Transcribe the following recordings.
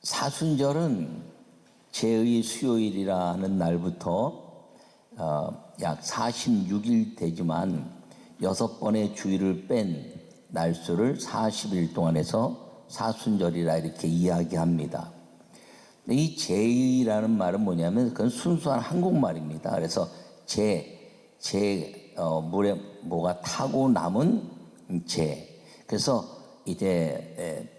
사순절은 제의 수요일이라는 날부터 약 46일 되지만 6번의 주일을 뺀 날수를 40일 동안 해서 사순절이라 이렇게 이야기합니다. 이 제의라는 말은 뭐냐면 그건 순수한 한국말입니다. 그래서 물에 뭐가 타고 남은 재. 그래서 이제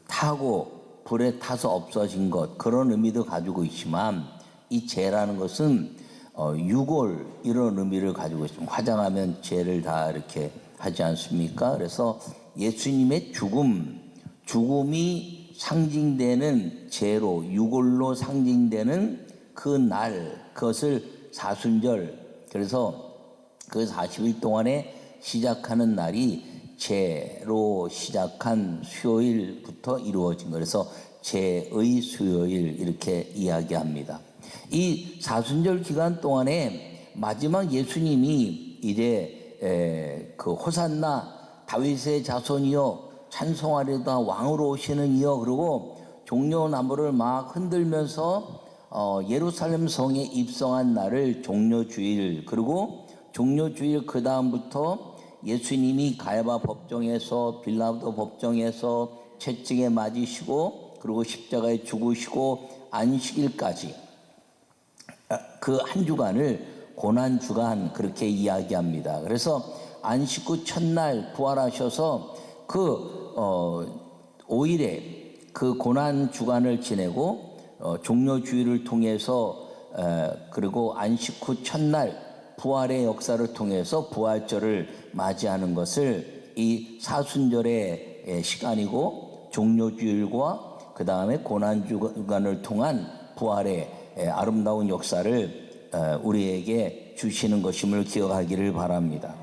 타고 불에 타서 없어진 것, 그런 의미도 가지고 있지만 이 재라는 것은 유골, 이런 의미를 가지고 있습니다. 화장하면 재를 다 이렇게 하지 않습니까? 그래서 예수님의 죽음이 상징되는 재로, 유골로 상징되는 그 날, 그것을 사순절, 그래서 그 40일 동안에 시작하는 날이 재로 시작한 수요일부터 이루어진 거예요. 그래서 재의 수요일 이렇게 이야기합니다. 이 사순절 기간 동안에 마지막 예수님이 이제 그 호산나 다윗의 자손이여 찬송하리다 왕으로 오시는 이여, 그리고 종려나무를 막 흔들면서 예루살렘 성에 입성한 날을 종려주일, 그리고 종려주일 그 다음부터 예수님이 가야바 법정에서 빌라도 법정에서 채찍에 맞으시고 그리고 십자가에 죽으시고 안식일까지 그 한 주간을 고난주간 그렇게 이야기합니다. 그래서 안식 후 첫날 부활하셔서 그 5일에 그 고난주간을 지내고 종려주일을 통해서 그리고 안식 후 첫날 부활의 역사를 통해서 부활절을 맞이하는 것을 이 사순절의 시간이고 종려주일과 그 다음에 고난주간을 통한 부활의 아름다운 역사를 우리에게 주시는 것임을 기억하기를 바랍니다.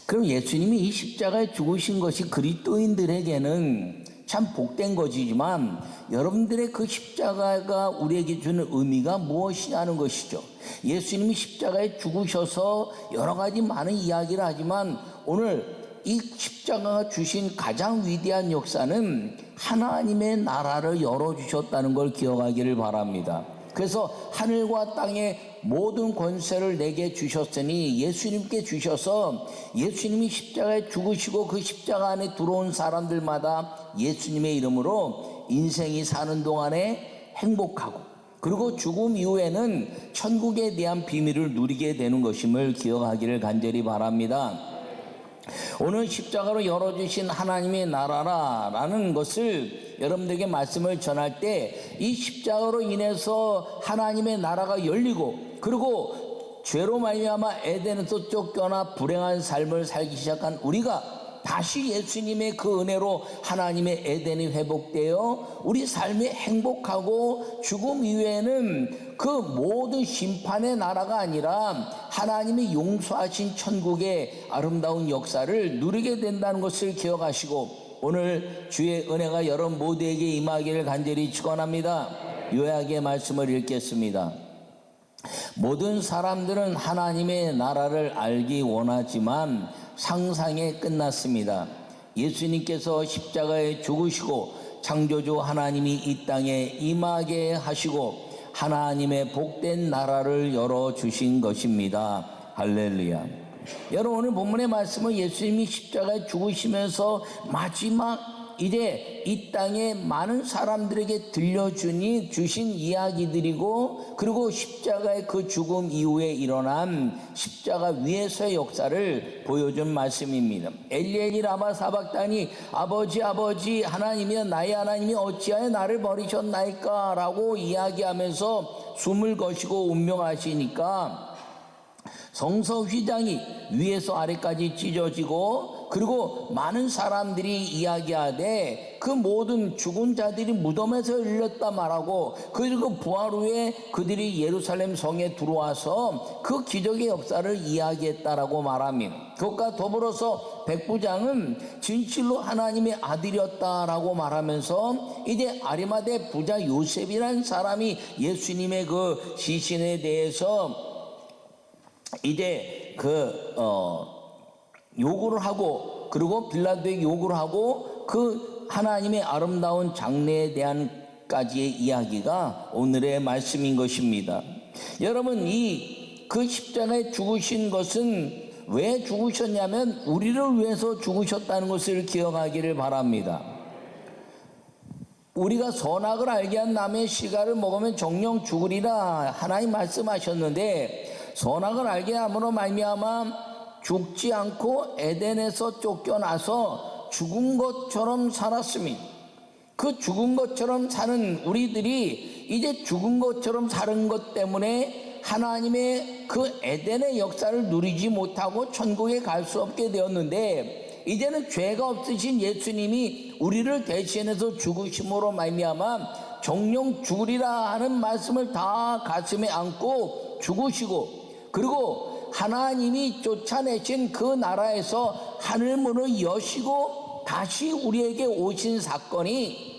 그럼 예수님이 이 십자가에 죽으신 것이 그리스도인들에게는 참 복된 것이지만 여러분들의 그 십자가가 우리에게 주는 의미가 무엇이냐는 것이죠. 예수님이 십자가에 죽으셔서 여러 가지 많은 이야기를 하지만 오늘 이 십자가가 주신 가장 위대한 역사는 하나님의 나라를 열어주셨다는 걸 기억하기를 바랍니다. 그래서 하늘과 땅의 모든 권세를 내게 주셨으니 예수님께 주셔서 예수님이 십자가에 죽으시고 그 십자가 안에 들어온 사람들마다 예수님의 이름으로 인생이 사는 동안에 행복하고 그리고 죽음 이후에는 천국에 대한 비밀을 누리게 되는 것임을 기억하기를 간절히 바랍니다. 오늘 십자가로 열어주신 하나님의 나라라는 것을 여러분들에게 말씀을 전할 때 이 십자가로 인해서 하나님의 나라가 열리고 그리고 죄로 말미암아 에덴에서 쫓겨나 불행한 삶을 살기 시작한 우리가 다시 예수님의 그 은혜로 하나님의 에덴이 회복되어 우리 삶이 행복하고 죽음 이후에는 그 모든 심판의 나라가 아니라 하나님이 용서하신 천국의 아름다운 역사를 누리게 된다는 것을 기억하시고 오늘 주의 은혜가 여러분 모두에게 임하기를 간절히 축원합니다. 요약의 말씀을 읽겠습니다. 모든 사람들은 하나님의 나라를 알기 원하지만 상상에 끝났습니다. 예수님께서 십자가에 죽으시고 창조주 하나님이 이 땅에 임하게 하시고 하나님의 복된 나라를 열어주신 것입니다. 할렐루야. 여러분 오늘 본문의 말씀은 예수님이 십자가에 죽으시면서 마지막 이제 이 땅에 많은 사람들에게 주신 이야기들이고 그리고 십자가의 그 죽음 이후에 일어난 십자가 위에서의 역사를 보여준 말씀입니다. 엘리엘리 라마 사박다니 아버지 하나님이여 나의 하나님이 어찌하여 나를 버리셨나이까 라고 이야기하면서 숨을 거시고 운명하시니까 성서 휘장이 위에서 아래까지 찢어지고 그리고 많은 사람들이 이야기하되 그 모든 죽은 자들이 무덤에서 열렸다 말하고 그리고 부활 후에 그들이 예루살렘 성에 들어와서 그 기적의 역사를 이야기했다라고 말합니다. 그것과 더불어서 백부장은 진실로 하나님의 아들이었다라고 말하면서 이제 아리마대 부자 요셉이라는 사람이 예수님의 그 시신에 대해서 이제 요구를 하고 그리고 빌라도에게 요구를 하고 그 하나님의 아름다운 장래에 대한 까지의 이야기가 오늘의 말씀인 것입니다. 여러분, 그 십자가에 죽으신 것은 왜 죽으셨냐면 우리를 위해서 죽으셨다는 것을 기억하기를 바랍니다. 우리가 선악을 알게 한 남의 씨가를 먹으면 정령 죽으리라 하나님 말씀하셨는데, 선악을 알게 함으로 말미암아 죽지 않고 에덴에서 쫓겨나서 죽은 것처럼 살았습니다. 그 죽은 것처럼 사는 우리들이 이제 죽은 것처럼 사는 것 때문에 하나님의 그 에덴의 역사를 누리지 못하고 천국에 갈 수 없게 되었는데, 이제는 죄가 없으신 예수님이 우리를 대신해서 죽으심으로 말미암아 정령 죽으리라 하는 말씀을 다 가슴에 안고 죽으시고, 그리고 하나님이 쫓아내신 그 나라에서 하늘문을 여시고 다시 우리에게 오신 사건이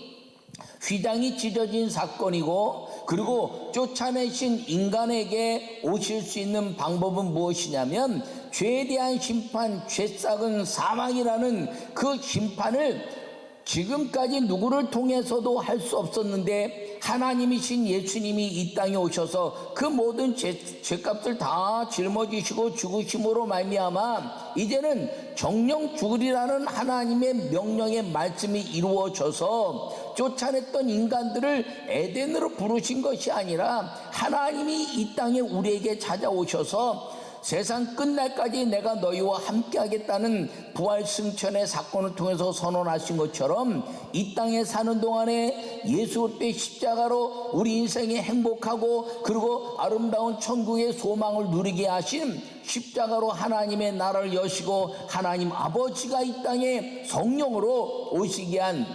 휘장이 찢어진 사건이고, 그리고 쫓아내신 인간에게 오실 수 있는 방법은 무엇이냐면 죄에 대한 심판, 죄싹은 사망이라는 그 심판을 지금까지 누구를 통해서도 할 수 없었는데 하나님이신 예수님이 이 땅에 오셔서 그 모든 죄값을 다 짊어지시고 죽으심으로 말미암아 이제는 정령 죽으리라는 하나님의 명령의 말씀이 이루어져서 쫓아냈던 인간들을 에덴으로 부르신 것이 아니라 하나님이 이 땅에 우리에게 찾아오셔서 세상 끝날까지 내가 너희와 함께 하겠다는 부활 승천의 사건을 통해서 선언하신 것처럼 이 땅에 사는 동안에 예수 그리스도의 십자가로 우리 인생이 행복하고 그리고 아름다운 천국의 소망을 누리게 하신 십자가로 하나님의 나라를 여시고 하나님 아버지가 이 땅에 성령으로 오시게 한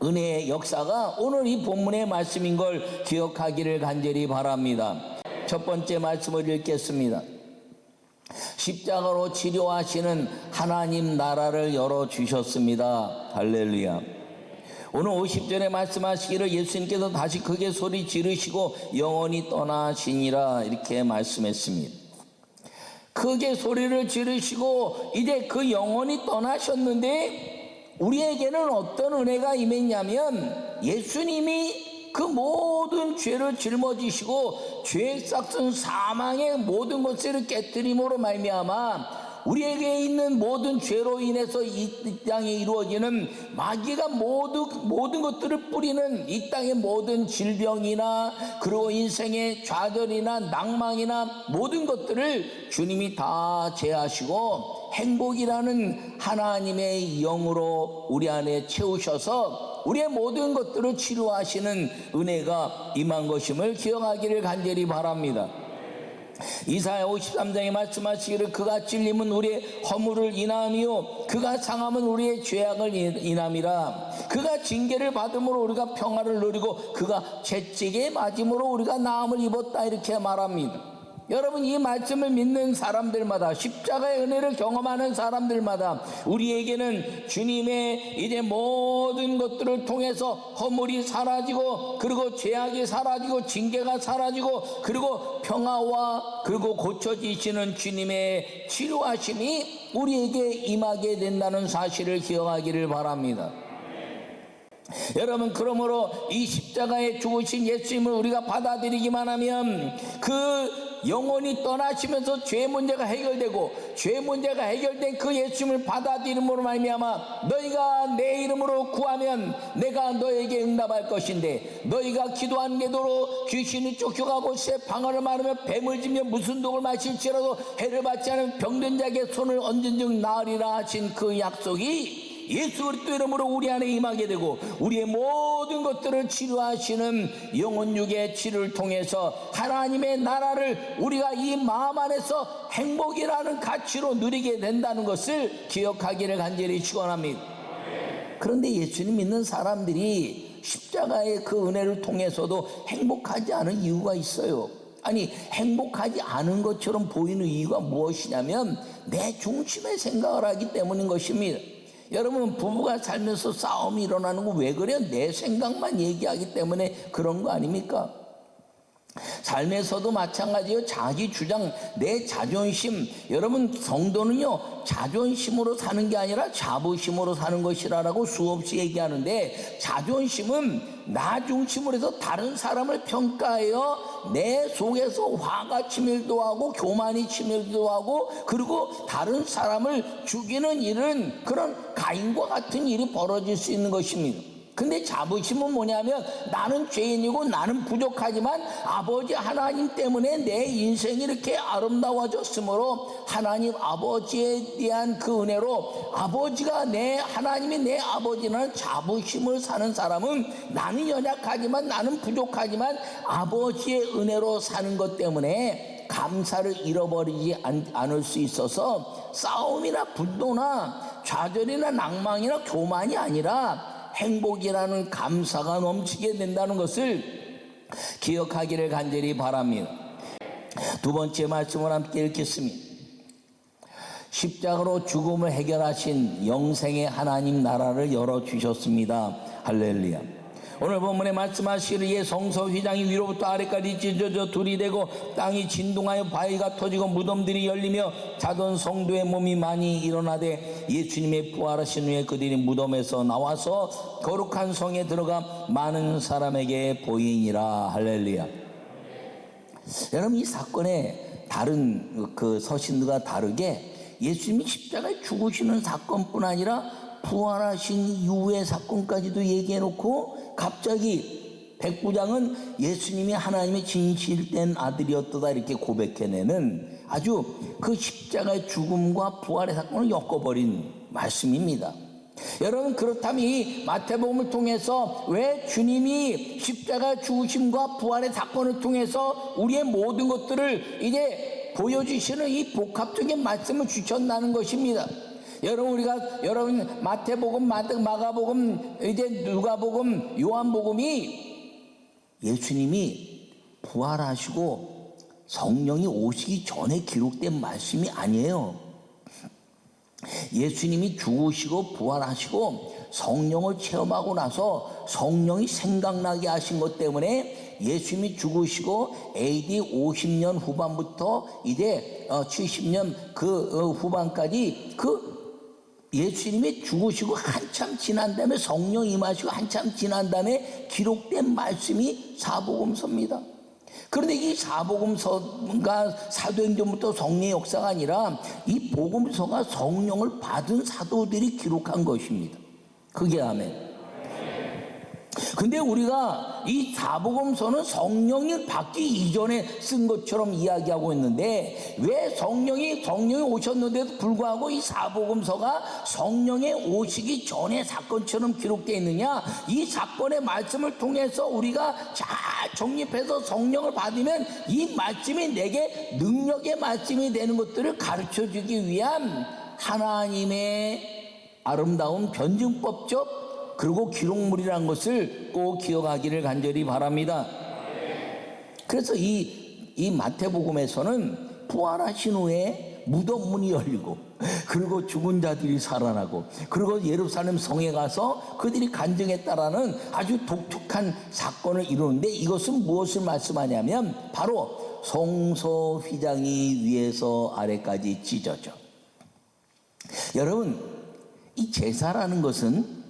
은혜의 역사가 오늘 이 본문의 말씀인 걸 기억하기를 간절히 바랍니다. 첫 번째 말씀을 읽겠습니다. 십자가로 치료하시는 하나님 나라를 열어주셨습니다. 할렐루야. 오늘 50절에 말씀하시기를 예수님께서 다시 크게 소리 지르시고 영원히 떠나시니라 이렇게 말씀했습니다. 크게 소리를 지르시고 이제 그 영원히 떠나셨는데 우리에게는 어떤 은혜가 임했냐면 예수님이 그 모든 죄를 짊어지시고 죄의 싹슨 사망의 모든 것을 깨뜨림으로 말미암아 우리에게 있는 모든 죄로 인해서 이 땅에 이루어지는 마귀가 모든 것들을 뿌리는 이 땅의 모든 질병이나 그리고 인생의 좌절이나 낭망이나 모든 것들을 주님이 다 제하시고 행복이라는 하나님의 영으로 우리 안에 채우셔서 우리의 모든 것들을 치료하시는 은혜가 임한 것임을 기억하기를 간절히 바랍니다. 이사야 53장에 말씀하시기를 그가 찔림은 우리의 허물을 인함이요 그가 상함은 우리의 죄악을 인함이라. 그가 징계를 받음으로 우리가 평화를 누리고 그가 채찍에 맞음으로 우리가 나음을 입었다 이렇게 말합니다. 여러분, 이 말씀을 믿는 사람들마다 십자가의 은혜를 경험하는 사람들마다 우리에게는 주님의 이제 모든 것들을 통해서 허물이 사라지고 그리고 죄악이 사라지고 징계가 사라지고 그리고 평화와 그리고 고쳐지시는 주님의 치료하심이 우리에게 임하게 된다는 사실을 기억하기를 바랍니다. 여러분, 그러므로 이 십자가에 죽으신 예수님을 우리가 받아들이기만 하면 그 영원히 떠나시면서 죄 문제가 해결되고 죄 문제가 해결된 그 예수님을 받아들임으로 말미암아 너희가 내 이름으로 구하면 내가 너에게 응답할 것인데 너희가 기도한 궤도로 귀신이 쫓겨가고 새 방언을 말하며 뱀을 지며 무슨 독을 마실지라도 해를 받지 않은 병든 자에게 손을 얹은 즉 나으리라 하신 그 약속이 예수 그리스도 이름으로 우리 안에 임하게 되고 우리의 모든 것들을 치료하시는 영혼육의 치료를 통해서 하나님의 나라를 우리가 이 마음 안에서 행복이라는 가치로 누리게 된다는 것을 기억하기를 간절히 축원합니다. 그런데 예수님 믿는 사람들이 십자가의 그 은혜를 통해서도 행복하지 않은 이유가 있어요. 아니, 행복하지 않은 것처럼 보이는 이유가 무엇이냐면 내 중심의 생각을 하기 때문인 것입니다. 여러분, 부부가 살면서 싸움이 일어나는 거 왜 그래요? 내 생각만 얘기하기 때문에 그런 거 아닙니까? 삶에서도 마찬가지예요. 자기 주장, 내 자존심. 여러분, 성도는요, 자존심으로 사는 게 아니라 자부심으로 사는 것이라고 수없이 얘기하는데, 자존심은 나 중심으로 해서 다른 사람을 평가하여 내 속에서 화가 치밀도 하고 교만이 치밀도 하고, 그리고 다른 사람을 죽이는 일은 그런 가인과 같은 일이 벌어질 수 있는 것입니다. 근데 자부심은 뭐냐면, 나는 죄인이고 나는 부족하지만 아버지 하나님 때문에 내 인생이 이렇게 아름다워졌으므로 하나님 아버지에 대한 그 은혜로 아버지가 하나님이 내 아버지라는 자부심을 사는 사람은, 나는 연약하지만 나는 부족하지만 아버지의 은혜로 사는 것 때문에 감사를 잃어버리지 않을 수 있어서, 싸움이나 분노나 좌절이나 낭망이나 교만이 아니라 행복이라는 감사가 넘치게 된다는 것을 기억하기를 간절히 바랍니다. 두 번째 말씀을 함께 읽겠습니다. 십자가로 죽음을 해결하신 영생의 하나님 나라를 열어주셨습니다. 할렐루야. 오늘 본문에 말씀하시기를 성소 휘장이 위로부터 아래까지 찢어져 둘이 되고 땅이 진동하여 바위가 터지고 무덤들이 열리며 자던 성도의 몸이 많이 일어나되, 예수님의 부활하신 후에 그들이 무덤에서 나와서 거룩한 성에 들어가 많은 사람에게 보이니라. 할렐루야. 여러분, 이 사건의 다른 그 서신들과 다르게 예수님이 십자가에 죽으시는 사건뿐 아니라 부활하신 이후의 사건까지도 얘기해놓고, 갑자기 백부장은 예수님이 하나님의 진실된 아들이었다 이렇게 고백해내는 아주 그 십자가의 죽음과 부활의 사건을 엮어버린 말씀입니다. 여러분, 그렇다면 이 마태복음을 통해서 왜 주님이 십자가 죽으심과 부활의 사건을 통해서 우리의 모든 것들을 이제 보여주시는 이 복합적인 말씀을 주셨다는 것입니다. 여러분, 마태복음, 마가복음, 이제 누가복음, 요한복음이 예수님이 부활하시고 성령이 오시기 전에 기록된 말씀이 아니에요. 예수님이 죽으시고 부활하시고 성령을 체험하고 나서 성령이 생각나게 하신 것 때문에 예수님이 죽으시고 AD 50년 후반부터 이제 70년 그 후반까지 예수님이 죽으시고 한참 지난 다음에 성령 임하시고 한참 지난 다음에 기록된 말씀이 사복음서입니다. 그런데 이 사복음서가 사도행전부터 성령의 역사가 아니라 이 복음서가 성령을 받은 사도들이 기록한 것입니다. 그게 아멘. 근데 우리가 이 사복음서는 성령이 받기 이전에 쓴 것처럼 이야기하고 있는데, 왜 성령이 오셨는데도 불구하고 이 사복음서가 성령이 오시기 전의 사건처럼 기록되어 있느냐? 이 사건의 말씀을 통해서 우리가 잘 정립해서 성령을 받으면 이 말씀이 내게 능력의 말씀이 되는 것들을 가르쳐주기 위한 하나님의 아름다운 변증법적 그리고 기록물이라는 것을 꼭 기억하기를 간절히 바랍니다. 그래서 이 마태복음에서는 부활하신 후에 무덤 문이 열리고, 그리고 죽은 자들이 살아나고, 그리고 예루살렘 성에 가서 그들이 간증했다라는 아주 독특한 사건을 이루는데, 이것은 무엇을 말씀하냐면 바로 성소 휘장이 위에서 아래까지 찢어져. 여러분, 이 제사라는 것은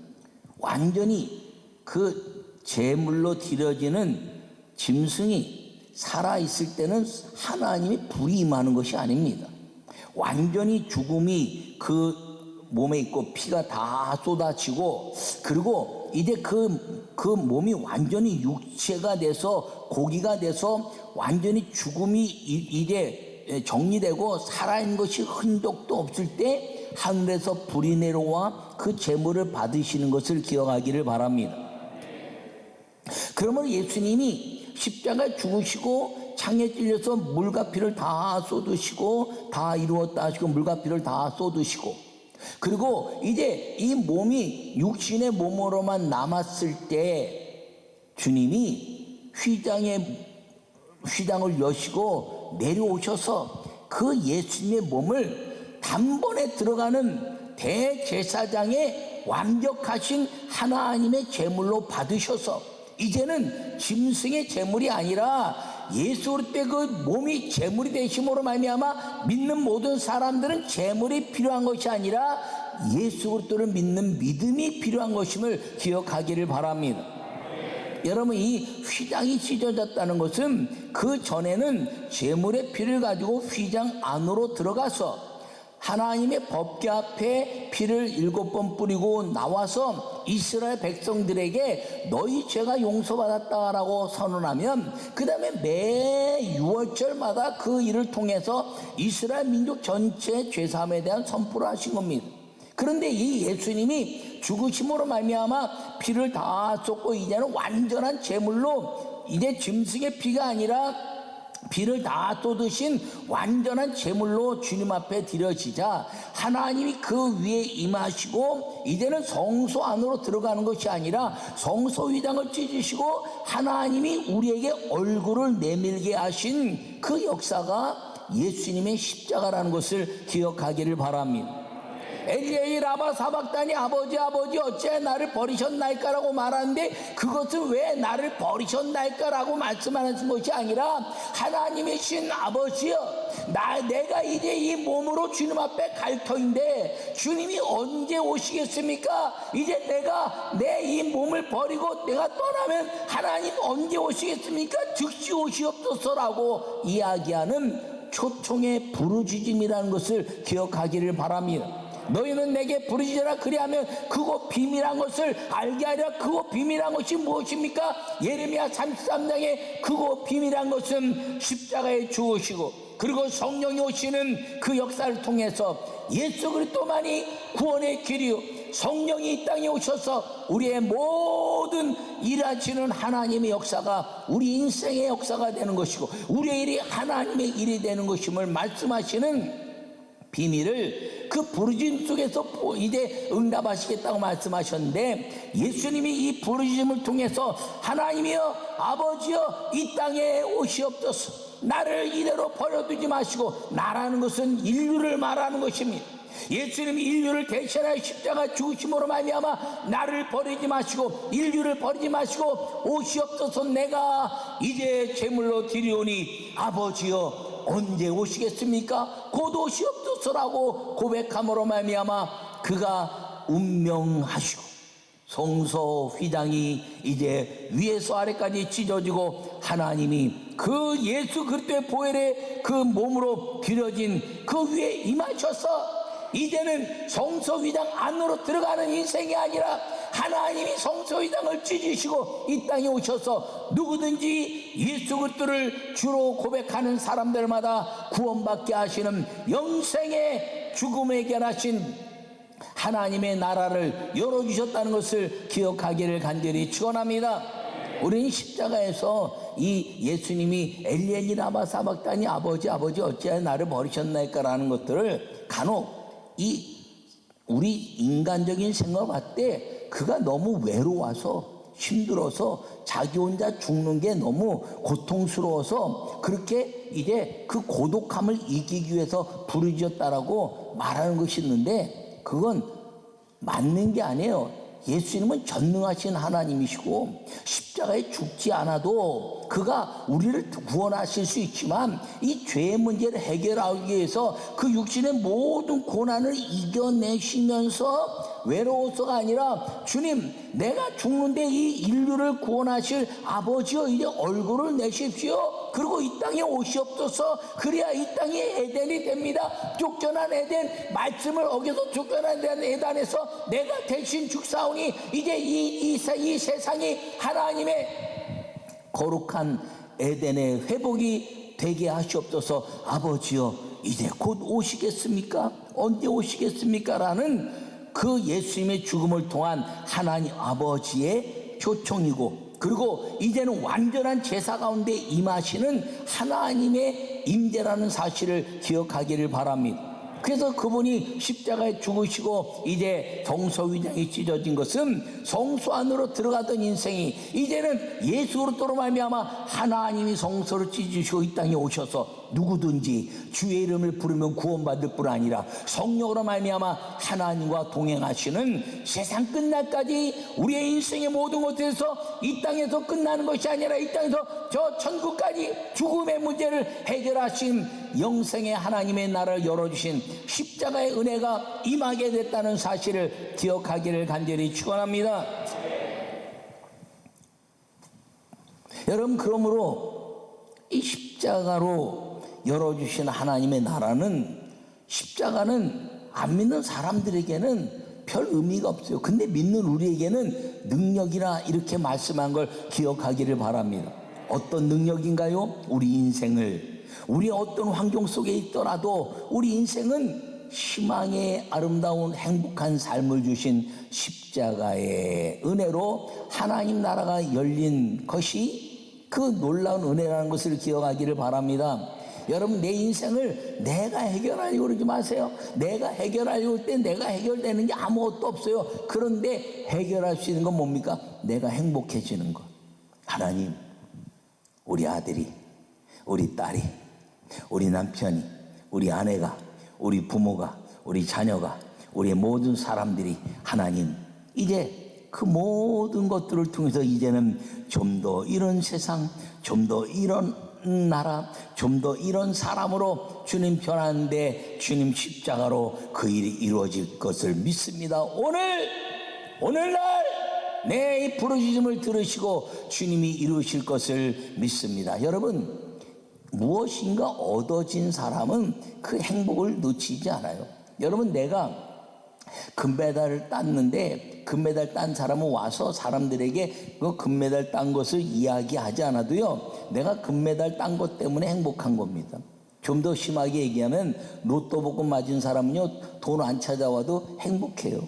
완전히 그 제물로 드려지는 짐승이 살아있을 때는 하나님이 불이 임하는 것이 아닙니다. 완전히 죽음이 그 몸에 있고 피가 다 쏟아지고, 그리고 이제 그 몸이 완전히 육체가 돼서 고기가 돼서 완전히 죽음이 이제 정리되고 살아있는 것이 흔적도 없을 때 하늘에서 불이 내려와 그 제물을 받으시는 것을 기억하기를 바랍니다. 그러면 예수님이 십자가에 죽으시고 창에 찔려서 물과 피를 다 쏟으시고 다 이루었다 하시고 물과 피를 다 쏟으시고, 그리고 이제 이 몸이 육신의 몸으로만 남았을 때 주님이 휘장을 여시고 내려오셔서 그 예수님의 몸을 단번에 들어가는 대제사장의 완벽하신 하나님의 제물로 받으셔서 이제는 짐승의 제물이 아니라 예수 그리스도의 그 몸이 제물이 되심으로 말미암아 믿는 모든 사람들은 제물이 필요한 것이 아니라 예수 그리스도를 믿는 믿음이 필요한 것임을 기억하기를 바랍니다. 여러분, 이 휘장이 찢어졌다는 것은 그 전에는 제물의 피를 가지고 휘장 안으로 들어가서 하나님의 법궤 앞에 피를 7번 뿌리고 나와서 이스라엘 백성들에게 너희 죄가 용서받았다라고 선언하면 그 다음에 매 6월절마다 그 일을 통해서 이스라엘 민족 전체의 죄사함에 대한 선포를 하신 겁니다. 그런데 이 예수님이 죽으심으로 말미암아 피를 다 쏟고 이제는 완전한 제물로 이제 짐승의 피가 아니라 피를 다 쏟으신 완전한 제물로 주님 앞에 드려지자 하나님이 그 위에 임하시고 이제는 성소 안으로 들어가는 것이 아니라 성소 휘장을 찢으시고 하나님이 우리에게 얼굴을 내밀게 하신 그 역사가 예수님의 십자가라는 것을 기억하기를 바랍니다. 엘리에이 라마 사박다니 아버지 어째 나를 버리셨나이까라고 말하는데 그것은 왜 나를 버리셨나이까라고 말씀하는 것이 아니라 하나님의 신 아버지여 내가 이제 이 몸으로 주님 앞에 갈 터인데 주님이 언제 오시겠습니까? 이제 내가 내 이 몸을 버리고 내가 떠나면 하나님 언제 오시겠습니까? 즉시 오시옵소서라고 이야기하는 초청의 부르짖음이라는 것을 기억하기를 바랍니다. 너희는 내게 부르짖으라 그리하면 그곳 비밀한 것을 알게 하리라. 그곳 비밀한 것이 무엇입니까? 예레미야 33장에 그곳 비밀한 것은 십자가에 죽으시고 그리고 성령이 오시는 그 역사를 통해서 예수 그리스도만이 구원의 길이요 성령이 이 땅에 오셔서 우리의 모든 일하시는 하나님의 역사가 우리 인생의 역사가 되는 것이고 우리의 일이 하나님의 일이 되는 것임을 말씀하시는 비밀을 그 부르짖음 속에서 이제 응답하시겠다고 말씀하셨는데 예수님이 이 부르짖음을 통해서 하나님이여 아버지여 이 땅에 오시옵소서 나를 이대로 버려두지 마시고 나라는 것은 인류를 말하는 것입니다. 예수님이 인류를 대신하여 십자가 죽으심으로 말미암아 나를 버리지 마시고 인류를 버리지 마시고 오시옵소서 내가 이제 제물로 드리오니 아버지여 언제 오시겠습니까? 곧 오시옵소서라고 고백함으로 말미암아 그가 운명하시고 성소 휘장이 이제 위에서 아래까지 찢어지고 하나님이 그 예수 그리스도의 보혈의 그 몸으로 드려진 그 위에 임하셔서 이제는 성소 휘장 안으로 들어가는 인생이 아니라 하나님이 성소 휘장을 찢으시고 이 땅에 오셔서 누구든지 예수 그리스도를 주로 고백하는 사람들마다 구원받게 하시는 영생의 죽음에 해결하신 하나님의 나라를 열어주셨다는 것을 기억하기를 간절히 축원합니다. 우리는 십자가에서 이 예수님이 엘리엘리 라마 사박다니 아버지 어찌하여 나를 버리셨나이까라는 것들을 간혹 우리 인간적인 생각을 봤을 때 그가 너무 외로워서 힘들어서 자기 혼자 죽는 게 너무 고통스러워서 그렇게 이제 그 고독함을 이기기 위해서 부르짖었다라고 말하는 것이 있는데 그건 맞는 게 아니에요. 예수님은 전능하신 하나님이시고 십자가에 죽지 않아도 그가 우리를 구원하실 수 있지만 이 죄의 문제를 해결하기 위해서 그 육신의 모든 고난을 이겨내시면서 외로워서가 아니라 주님 내가 죽는데 이 인류를 구원하실 아버지여 이제 얼굴을 내십시오. 그리고 이 땅에 오시옵소서. 그래야 이 땅이 에덴이 됩니다. 쫓겨난 에덴 말씀을 어겨서 쫓겨난 에덴에서 내가 대신 죽사오니 이제 이 세상이 하나님의 거룩한 에덴의 회복이 되게 하시옵소서. 아버지여 이제 곧 오시겠습니까? 언제 오시겠습니까? 라는 그 예수님의 죽음을 통한 하나님 아버지의 초청이고 그리고 이제는 완전한 제사 가운데 임하시는 하나님의 임재라는 사실을 기억하기를 바랍니다. 그래서 그분이 십자가에 죽으시고 이제 동서위장이 찢어진 것은 성소 안으로 들어가던 인생이 이제는 예수 그리스도로 말미암아 하나님이 성소를 찢으시고 이 땅에 오셔서 누구든지 주의 이름을 부르면 구원받을 뿐 아니라 성령으로 말미암아 하나님과 동행하시는 세상 끝날까지 우리의 인생의 모든 것에서 이 땅에서 끝나는 것이 아니라 이 땅에서 저 천국까지 죽음의 문제를 해결하신 영생의 하나님의 나라를 열어주신 십자가의 은혜가 임하게 됐다는 사실을 기억하기를 간절히 축원합니다. 여러분, 그러므로 이 십자가로 열어주신 하나님의 나라는, 십자가는 안 믿는 사람들에게는 별 의미가 없어요. 근데 믿는 우리에게는 능력이라 이렇게 말씀한 걸 기억하기를 바랍니다. 어떤 능력인가요? 우리 인생을, 우리 어떤 환경 속에 있더라도 우리 인생은 희망의 아름다운 행복한 삶을 주신 십자가의 은혜로 하나님 나라가 열린 것이 그 놀라운 은혜라는 것을 기억하기를 바랍니다. 여러분, 내 인생을 내가 해결하려고 그러지 마세요. 내가 해결하려고 할 때 내가 해결되는 게 아무것도 없어요. 그런데 해결할 수 있는 건 뭡니까? 내가 행복해지는 것. 하나님, 우리 아들이, 우리 딸이, 우리 남편이, 우리 아내가, 우리 부모가, 우리 자녀가, 우리 모든 사람들이 하나님, 이제 그 모든 것들을 통해서 이제는 좀 더 이런 세상, 좀 더 이런 나라, 좀 더 이런 사람으로 주님 변하는데 주님 십자가로 그 일이 이루어질 것을 믿습니다. 오늘날 내 부르짖음을 들으시고 주님이 이루실 것을 믿습니다. 여러분, 무엇인가 얻어진 사람은 그 행복을 놓치지 않아요. 여러분, 내가 금메달을 땄는데 금메달 딴 사람은 와서 사람들에게 그 금메달 딴 것을 이야기하지 않아도요, 내가 금메달 딴 것 때문에 행복한 겁니다. 좀 더 심하게 얘기하면 로또 복권 맞은 사람은요, 돈 안 찾아와도 행복해요.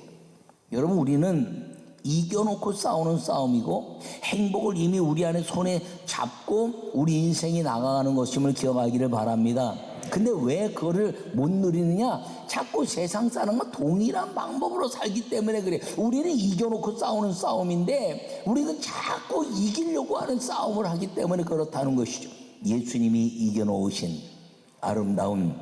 여러분, 우리는 이겨놓고 싸우는 싸움이고 행복을 이미 우리 안에 손에 잡고 우리 인생이 나가는 것임을 기억하기를 바랍니다. 근데 왜 그거를 못 누리느냐? 자꾸 세상 사람과 동일한 방법으로 살기 때문에 그래. 우리는 이겨놓고 싸우는 싸움인데 우리는 자꾸 이기려고 하는 싸움을 하기 때문에 그렇다는 것이죠. 예수님이 이겨놓으신 아름다운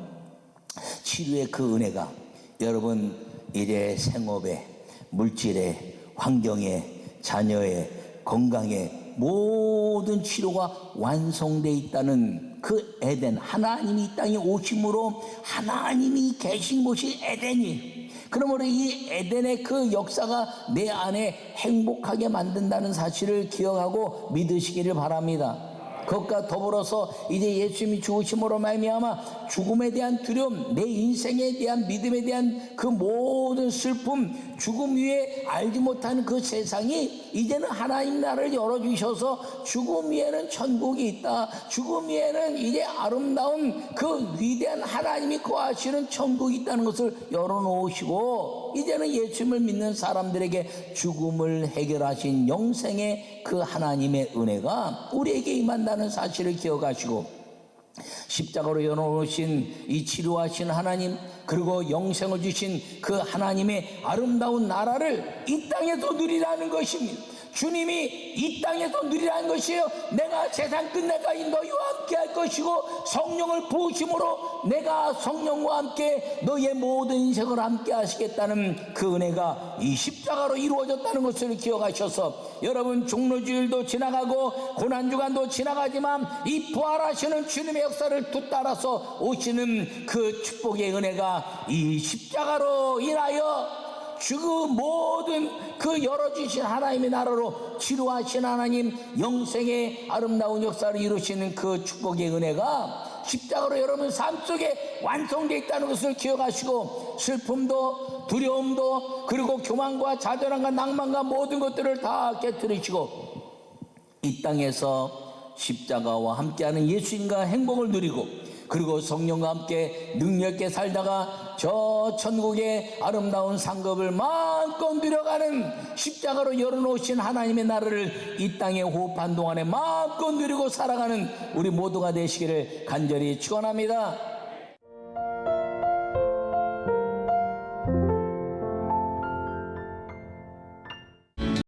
치료의 그 은혜가 여러분 이제 생업에, 물질에, 환경에, 자녀의 건강에 모든 치료가 완성되어 있다는 그 에덴, 하나님이 이 땅에 오심으로 하나님이 계신 곳이 에덴이, 그러므로 이 에덴의 그 역사가 내 안에 행복하게 만든다는 사실을 기억하고 믿으시기를 바랍니다. 그것과 더불어서 이제 예수님이 죽으심으로 말미암아 죽음에 대한 두려움, 내 인생에 대한 믿음에 대한 그 모든 슬픔, 죽음 위에 알지 못하는 그 세상이 이제는 하나님 나라를 열어주셔서 죽음 위에는 천국이 있다, 죽음 위에는 이제 아름다운 그 위대한 하나님이 거하시는 천국이 있다는 것을 열어놓으시고 이제는 예수님을 믿는 사람들에게 죽음을 해결하신 영생의 그 하나님의 은혜가 우리에게 임한다는 사실을 기억하시고 십자가로 열어놓으신 이 치료하신 하나님, 그리고 영생을 주신 그 하나님의 아름다운 나라를 이 땅에서 누리라는 것입니다. 주님이 이 땅에서 누리라는 것이에요. 내가 세상 끝날까지 너희와 함께 할 것이고 성령을 부으심으로 내가 성령과 함께 너희의 모든 인생을 함께 하시겠다는 그 은혜가 이 십자가로 이루어졌다는 것을 기억하셔서 여러분, 종로주일도 지나가고 고난주간도 지나가지만 이 부활하시는 주님의 역사를 뒤따라서 오시는 그 축복의 은혜가 이 십자가로 인하여 그 모든 그 열어주신 하나님의 나라로 치료하신 하나님, 영생의 아름다운 역사를 이루시는 그 축복의 은혜가 십자가로 여러분 삶 속에 완성되어 있다는 것을 기억하시고 슬픔도 두려움도 그리고 교만과 자존함과 낭만과 모든 것들을 다 깨뜨리시고 이 땅에서 십자가와 함께하는 예수님과 행복을 누리고 그리고 성령과 함께 능력있게 살다가 저 천국의 아름다운 상급을 마음껏 누려가는 십자가로 열어놓으신 하나님의 나라를 이 땅에 호흡한 동안에 마음껏 누리고 살아가는 우리 모두가 되시기를 간절히 축원합니다.